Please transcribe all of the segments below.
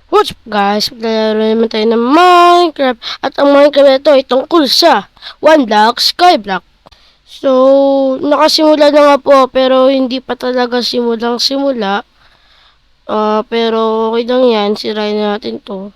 What's up guys? Maglalaro naman tayo ng Minecraft. At ang Minecraft na ito ay tungkol sa One Block Skyblock. So, nakasimula na nga po pero hindi pa talaga simulang simula. Pero okay lang yan. Sirain natin to.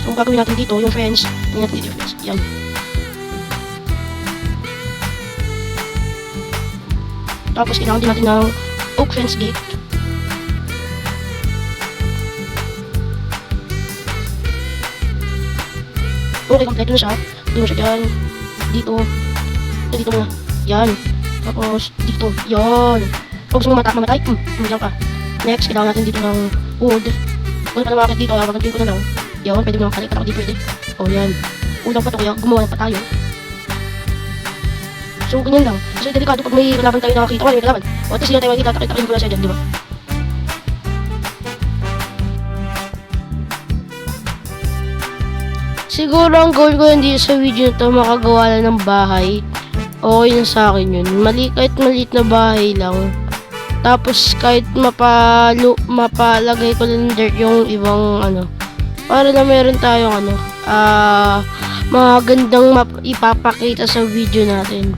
So, ang gagawin natin dito, yung fence. Tingnan natin dito yung fence. Yan. Tapos, kailangan din natin ng oak fence gate. Okay, kompleto na siya. Dito mo siya dyan. Dito. Dito mo na. Yan. Tapos, dito. Yan. Kung gusto mo mamatay, dyan ka. Next, kailangan natin dito ng wood. Kung pa na makakit dito, magandang ko na lang. Yan, pwede mo naman kalit. Ako di pwede. O, yan. Ulang pa ito, kaya gumawa pa tayo. So, ganyan lang. Kasi delikado pag may kalaban tayo nakakita. O, may kalaban. O, at least hindi tayo makikita. Takit-takin ko na siya dyan, di ba? Siguro ang goal ko hindi sa video na to makagawa na ng bahay. Okay na sa akin yun. Kahit maliit na bahay lang. Tapos kahit mapalagay ko ng dirt yung ibang ano. Para na meron tayong ano. Magandang ipapakita sa video natin.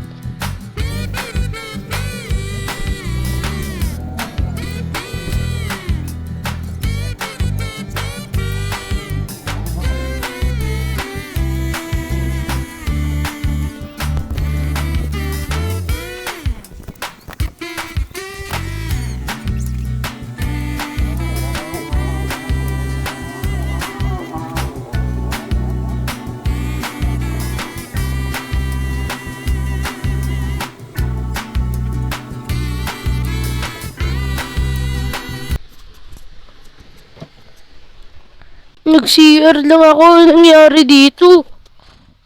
Nag-CR lang ako. Nangyari dito?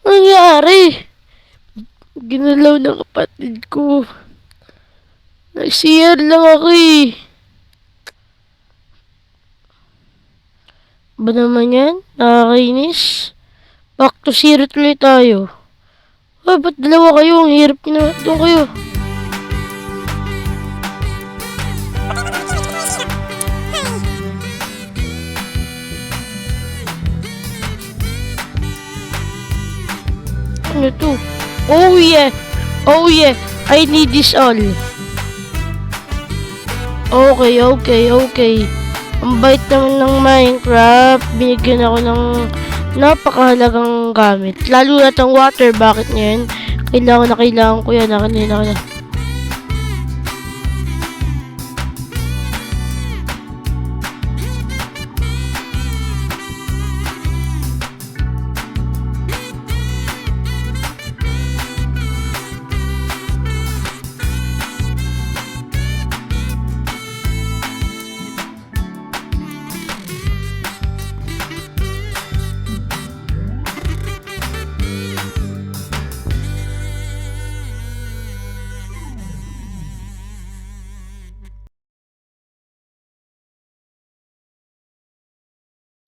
Nangyari? Ginalaw ng kapatid ko. Nag-CR lang ako eh. Ba naman yan? Nakakainis. Back to zero tuloy tayo. Ba't dalawa kayo? Ang hirap na. Doon kayo. Ano to? Oh yeah! Oh yeah! I need this all. Okay. Ang bait naman ng Minecraft. Binigyan ako ng napakahalagang gamit. Lalo na ang water bucket ngayon. Kailangan ko yan. Kailangan.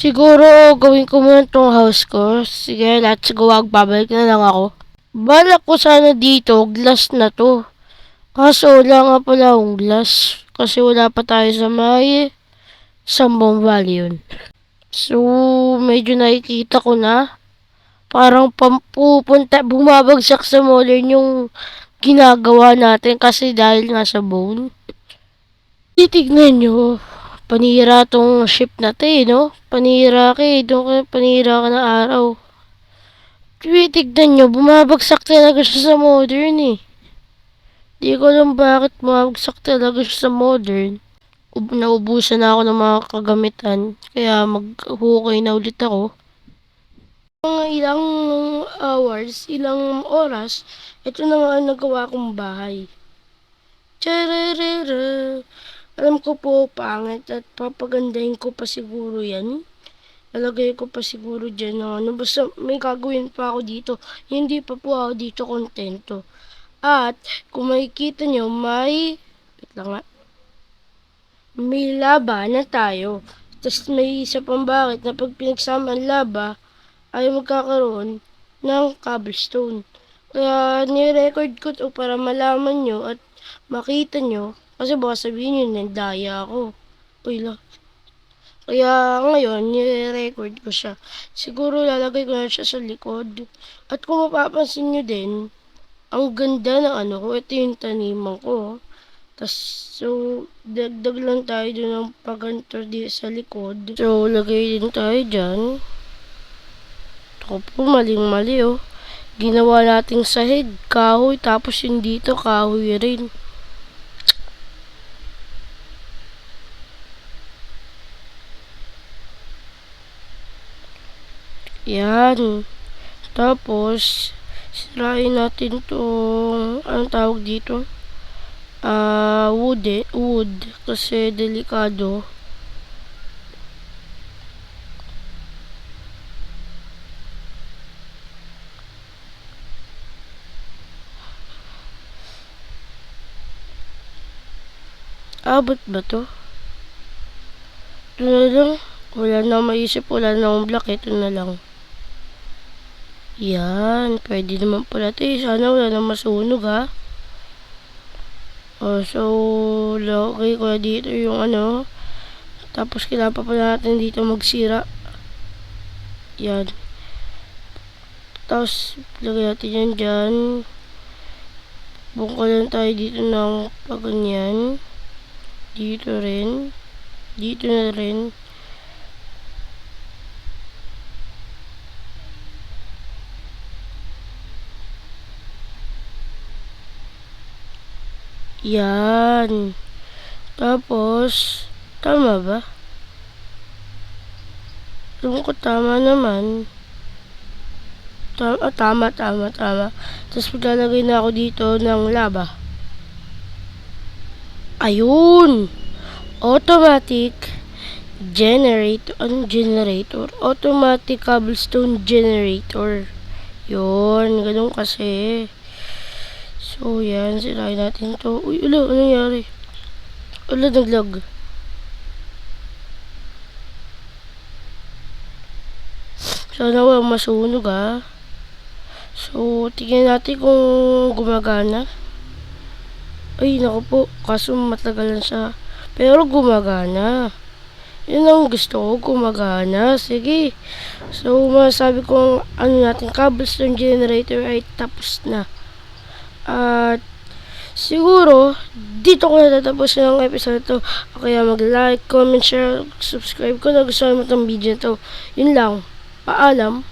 Siguro, gawin ko muna tong house ko. Sige, let's go. Babalik na lang ako. Balak ko sana dito, glass na to. Kaso, wala nga pala akong glass. Kasi wala pa tayo sa may Sambong Valley yun. So, medyo nakikita ko na. Parang bumabagsak sa modern yung ginagawa natin kasi dahil nga sa bone. Titignan nyo. Panira tong ship na to eh, no? Panira ka eh. Doon ka, panira ka ng araw. Tignan nyo, bumabagsak talaga siya sa modern eh. Di ko alam bakit bumabagsak talaga siya sa modern. Naubusan na ako ng mga kagamitan. Kaya mag-hukay na ulit ako. Mga ilang hours, ilang oras, ito na nga ang nagawa kong bahay. Chararara! Alam ko po, pangit at papagandahin ko pa siguro yan. Lalagay ko pa siguro dyan na ano. Basta may gagawin pa ako dito. Hindi pa po ako dito kontento. At kung makikita nyo, wait lang nga. May laba na tayo. Tapos may isa pang bakit na pag pinagsama ang laba, ay magkakaroon ng cobblestone. Kaya ni-record ko to para malaman nyo at makita nyo. Kasi baka sabihin nyo, nandaya ako. Uy la. Kaya ngayon, ni-record ko siya. Siguro lalagay ko na siya sa likod. At kung mapapansin nyo din, ang ganda ng ano ko. Ito yung taniman ko. Tas, so, dagdag lang tayo dun ng pagantor di sa likod. So, lagay din tayo dyan. Ako po, maling-mali oh. Ginawa nating sahig, kahoy, tapos yung dito, kahoy rin. Yan. Tapos, sirain natin tong, anong tawag dito? Wood. Kasi delikado. Abot ba to? Ito na lang. Wala na maisip, wala na akong block. Ito na lang. Yan. Pwede naman pala ito eh. Sana wala na masunog ha. So, lagay ko dito yung ano. Tapos, kailangan pa pala natin dito magsira. Yan. Tapos, lagay natin yan dyan. Bungkalan tayo dito ng paganyan. Dito rin. Dito na rin. Yan. Tapos, tama ba? Alam ko tama naman. Tama. Tapos maglalagay na ako dito ng lava. Ayun! Automatic generator. Anong generator? Automatic cobblestone generator. Yun, ganun kasi. So, yan. Sirain natin to. Uy, ano nangyari? Naglag. Sana walang masunog ha. So, tingnan natin kung gumagana. Ay, naku po. Kaso matagalan siya. Pero gumagana. Yun ang gusto ko, gumagana. Sige. So, masabi ko ano natin, cobblestone generator ay tapos na. At, siguro, dito ko natatapos ng episode to. Kaya mag-like, comment, share, subscribe kung nagustuhan mo itong video to. Yun lang. Paalam.